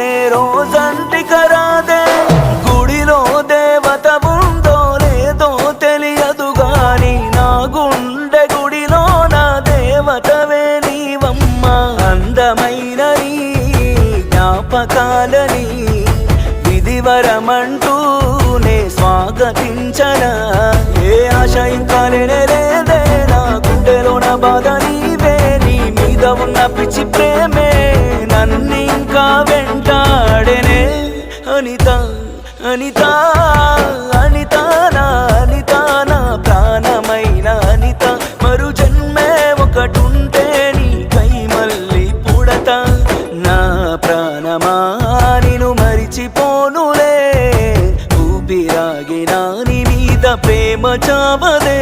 నే రోజంటికరాదే గుడిలో దేవత ఉందో లేదో తెలియదు గాని నా గుండె గుడిలో నా దేవతవే నీవమ్మ అందమైన నీ జ్ఞాపకాలని విధివరమంటూ నే స్వాగతించనా ఏ ఆశ ఇంకా లేదే నా గుండెలో నా బాధ నీవే నీ మీద ఉన్న పిచ్చి ప్రేమే నన్నింకా వెంటాడెనే అనిత అనిత అనిత నా అనిత నా ప్రాణమైన అనిత మరు జన్మే ఒకటుంటే నీకై మళ్ళీ పుడతా నా ప్రాణమా నిన్ను మరిచిపోనులే ఊపిరాగినా నీ మీద ప్రేమ చావదే